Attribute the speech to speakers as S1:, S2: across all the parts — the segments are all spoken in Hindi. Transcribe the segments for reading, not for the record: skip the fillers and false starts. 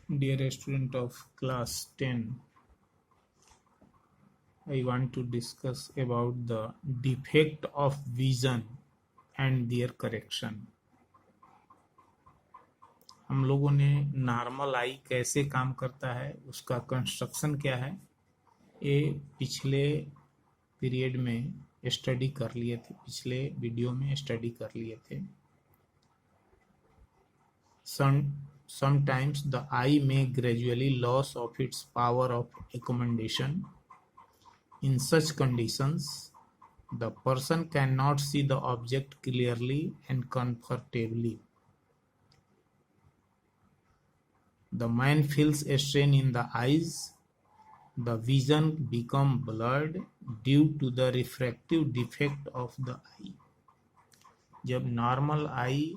S1: Dear student of class 10, I want to discuss about the defect of vision and their correction. हम लोगों ने नॉर्मल आई कैसे काम करता है, उसका कंस्ट्रक्शन क्या है, ये पिछले पीरियड में स्टडी कर लिए थे, पिछले वीडियो में स्टडी कर लिए थे. Sometimes the eye may gradually lose of its power of accommodation. In such conditions, the person cannot see the object clearly and comfortably. The mind feels a strain in the eyes. The vision becomes blurred due to the refractive defect of the eye. जब नॉर्मल आई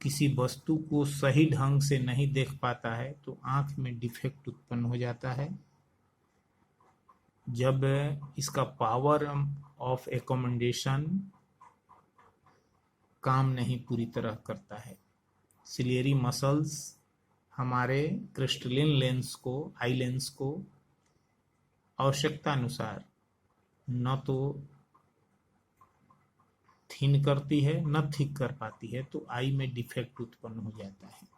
S1: किसी वस्तु को सही ढंग से नहीं देख पाता है तो आंख में डिफेक्ट उत्पन्न हो जाता है. जब इसका पावर ऑफ एकोमोडेशन काम नहीं पूरी तरह करता है. सिलियरी मसल्स हमारे क्रिस्टलिन लेंस को, आई लेंस को आवश्यकता अनुसार न तो थिन करती है न थिक कर पाती है, तो आई में डिफेक्ट उत्पन्न हो जाता है.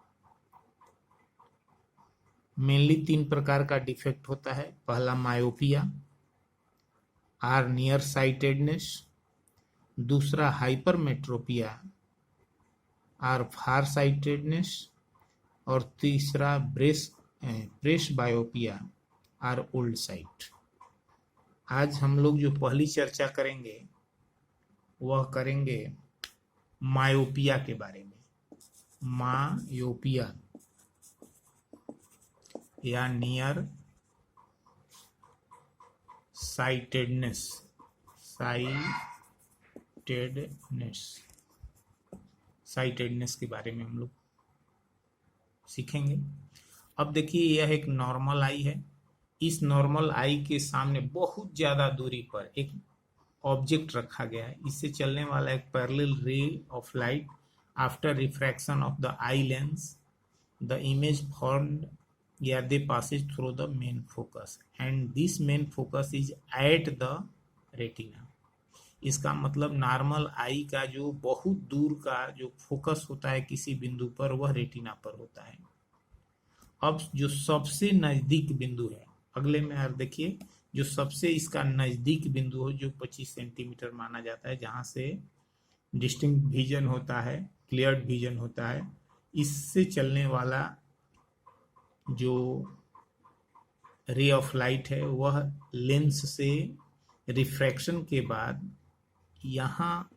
S1: मेनली 3 प्रकार का डिफेक्ट होता है. पहला मायोपिया, आर नियर साइटेडनेस. दूसरा हाइपरमेट्रोपिया, आर फार साइटेडनेस. और तीसरा प्रेस बायोपिया, आर ओल्ड साइट. आज हम लोग जो पहली चर्चा करेंगे वह करेंगे मायोपिया के बारे में. मायोपिया या नियर साइटेडनेस के बारे में हम लोग सीखेंगे. अब देखिए, यह एक नॉर्मल आई है. इस नॉर्मल आई के सामने बहुत ज्यादा दूरी पर एक ऑब्जेक्ट रखा गया है. इससे चलने वाला एक parallel ray of light. After refraction of the eye lens, the image formed या they passes through the main focus and this main focus is at the retina. इसका मतलब नॉर्मल आई का जो बहुत दूर का जो फोकस होता है किसी बिंदु पर, वह रेटिना पर होता है. अब जो सबसे नजदीक बिंदु है, अगले में आप देखिए, जो सबसे इसका नजदीक बिंदु हो जो 25 सेंटीमीटर माना जाता है, जहां से डिस्टिंक्ट विजन होता है, क्लियर विजन होता है, इससे चलने वाला जो रे ऑफ लाइट है वह लेंस से रिफ्रैक्शन के बाद यहाँ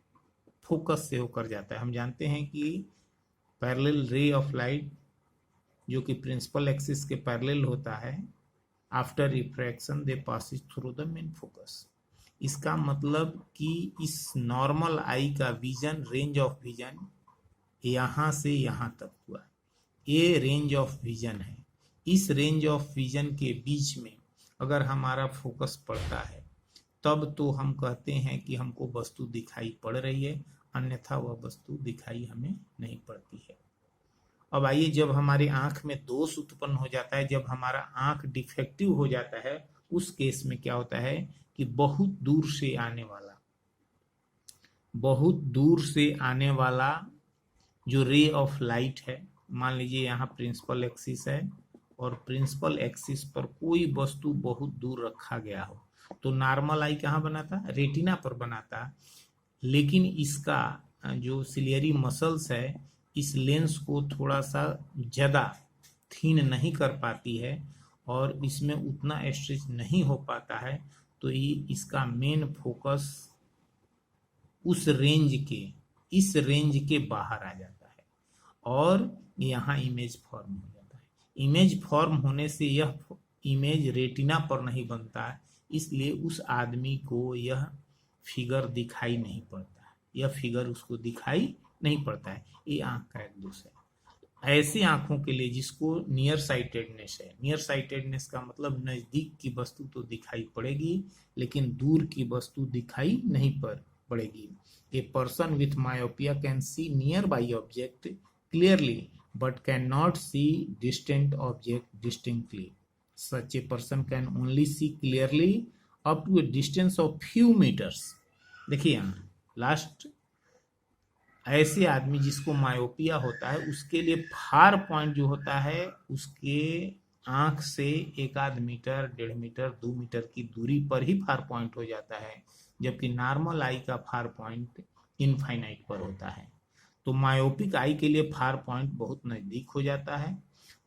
S1: फोकस से होकर जाता है. हम जानते हैं कि पैरेलल रे ऑफ लाइट जो कि प्रिंसिपल एक्सिस के पैरेलल होता है, after refraction they passes through the main focus. इसका मतलब कि इस नॉर्मल आई का विजन, रेंज ऑफ विजन यहाँ से यहाँ तक हुआ. ये रेंज ऑफ विजन है. इस रेंज ऑफ विजन के बीच में अगर हमारा फोकस पड़ता है तब तो हम कहते हैं कि हमको वस्तु दिखाई पड़ रही है, अन्यथा वह वस्तु दिखाई हमें नहीं पड़ती है. अब आइए, जब हमारी आंख में दोष उत्पन्न हो जाता है, जब हमारा आंख डिफेक्टिव हो जाता है, उस केस में क्या होता है कि बहुत दूर से आने वाला जो रे ऑफ लाइट है, मान लीजिए यहाँ प्रिंसिपल एक्सिस है और प्रिंसिपल एक्सिस पर कोई वस्तु बहुत दूर रखा गया हो, तो नॉर्मल आई कहाँ बनाता? रेटिना पर बनाता. लेकिन इसका जो सिलियरी मसल्स है इस लेंस को थोड़ा सा ज़्यादा थीन नहीं कर पाती है और इसमें उतना स्ट्रेच नहीं हो पाता है, तो ये इसका मेन फोकस इस रेंज के बाहर आ जाता है और यहाँ इमेज फॉर्म हो जाता है. इमेज फॉर्म होने से यह इमेज रेटिना पर नहीं बनता है, इसलिए उस आदमी को यह फिगर दिखाई नहीं पड़ता है, यह फिगर उसको दिखाई नहीं पड़ता है. ये आंख का एक दोष है. ऐसी आंखों के लिए जिसको नियर साइटेडनेस है, नियर साइटेडनेस का मतलब नजदीक की वस्तु तो दिखाई पड़ेगी लेकिन दूर की वस्तु दिखाई नहीं पड़ेगी। A person with myopia can see nearby object clearly but can not see distant object distinctly. Such a person can only see clearly up to a distance of few metres. देखिए यहाँ लास्ट, ऐसे आदमी जिसको मायोपिया होता है उसके लिए फार पॉइंट जो होता है उसके आंख से 1 मीटर 1.5 मीटर 2 मीटर की दूरी पर ही फार पॉइंट हो जाता है, जबकि नॉर्मल आई का फार पॉइंट इनफाइनाइट पर होता है। तो मायोपिक आई के लिए फार पॉइंट बहुत नज़दीक हो जाता है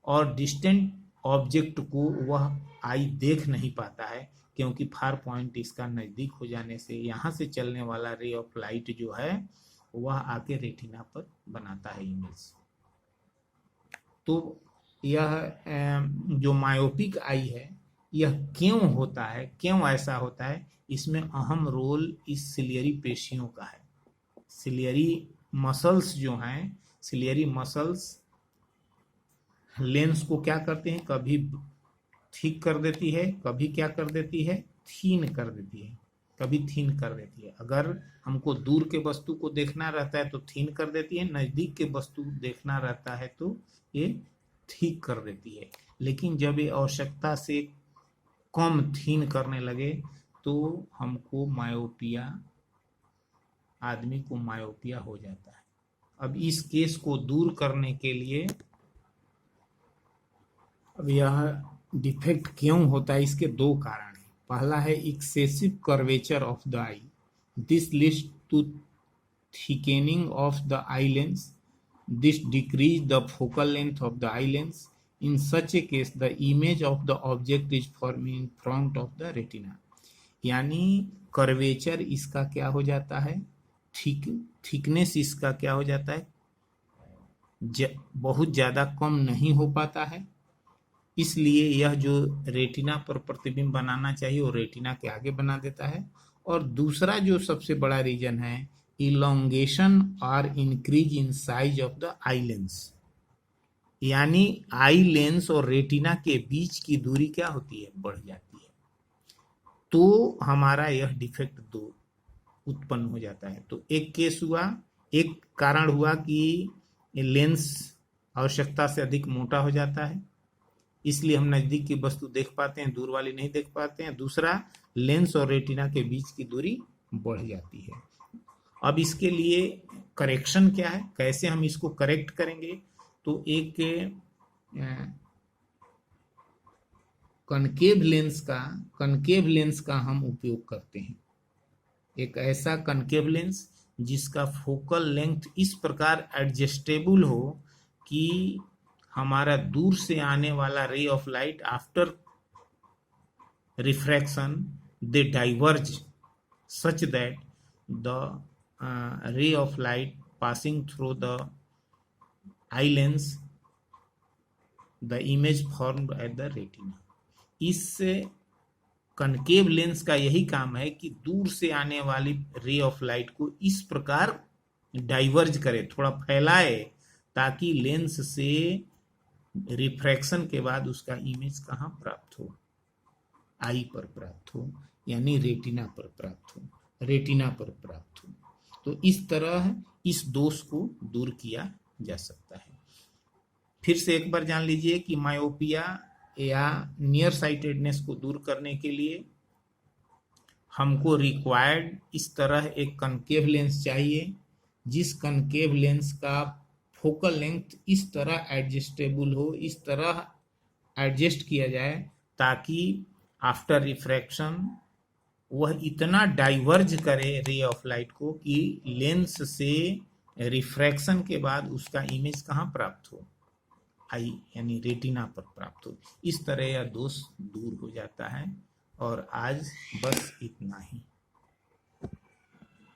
S1: और डिस्टेंट ऑब्जेक्ट को वह आई देख नहीं पाता है, क्योंकि फार पॉइंट इसका नज़दीक हो जाने से यहाँ से चलने वाला रे ऑफ लाइट जो है वह आके रेटिना पर बनाता है इमेज। तो यह जो मायोपिक आई है यह क्यों होता है, क्यों ऐसा होता है, इसमें अहम रोल इस सिलियरी पेशियों का है। सिलियरी मसल्स जो हैं, सिलियरी मसल्स लेंस को क्या करते हैं, कभी थिक कर देती है, कभी क्या कर देती है, थीन कर देती है, कभी थीन कर देती है। अगर हमको दूर के वस्तु को देखना रहता है तो थीन कर देती है, नज़दीक के वस्तु देखना रहता है तो ये थिक कर देती है। लेकिन जब ये आवश्यकता से कम थीन करने लगे तो हमको मायोपिया, आदमी को मायोपिया हो जाता है। अब इस केस को दूर करने के लिए, अब यह डिफेक्ट क्यों होता है, इसके 2 कारण हैं। पहला है excessive curvature of the eye, this leads to thickening of the eye lens, this decrease the focal length of the eye lens. In such a case the image of the object is forming in front of the retina. यानी कर्वेचर इसका क्या हो जाता है, थिकनेस इसका क्या हो जाता है, बहुत ज़्यादा कम नहीं हो पाता है, इसलिए यह जो रेटिना पर प्रतिबिंब बनाना चाहिए वो रेटिना के आगे बना देता है। और दूसरा जो सबसे बड़ा रीजन है, इलोंगेशन और increase in size of the eye lens, यानी आई लेंस और रेटिना के बीच की दूरी क्या होती है, बढ़ जाती है। तो हमारा यह डिफेक्ट 2 उत्पन्न हो जाता है। तो एक केस हुआ, एक कारण हुआ कि लेंस आवश्यकता से अधिक मोटा हो जाता है, इसलिए हम नज़दीक की वस्तु देख पाते हैं, दूर वाली नहीं देख पाते हैं। दूसरा, लेंस और रेटिना के बीच की दूरी बढ़ जाती है। अब इसके लिए करेक्शन क्या है, कैसे हम इसको करेक्ट करेंगे, तो एक कनकेव लेंस का हम उपयोग करते हैं। एक ऐसा कनकेव लेंस जिसका फोकल लेंथ इस प्रकार एडजस्टेबल हो कि हमारा दूर से आने वाला रे of light after refraction they diverge such that the ray of light passing through the eye lens, the image formed at the retina। इस कनकेव लेंस का यही काम है कि दूर से आने वाली रे ऑफ लाइट को इस प्रकार डाइवर्ज करे, थोड़ा फैलाए, ताकि लेंस से रिफ्रैक्शन के बाद उसका इमेज कहाँ प्राप्त हो, आई पर प्राप्त हो, यानी रेटिना पर प्राप्त हो, रेटिना पर प्राप्त हो। तो इस तरह इस दोष को दूर किया जा सकता है। फिर से एक बार जान लीजिए कि मायोपिया या नियर साइटेडनेस को दूर करने के लिए हमको रिक्वायर्ड इस तरह एक कनकेव लेंस चाहिए, जिस कनकेव लेंस का फोकल लेंथ इस तरह एडजस्टेबल हो, इस तरह एडजस्ट किया जाए ताकि आफ्टर रिफ्रैक्शन वह इतना डाइवर्ज करे रे ऑफ लाइट को कि लेंस से रिफ्रैक्शन के बाद उसका इमेज कहाँ प्राप्त हो, आई यानी रेटिना पर प्राप्त हो। इस तरह यह दोष दूर हो जाता है। और आज बस इतना ही।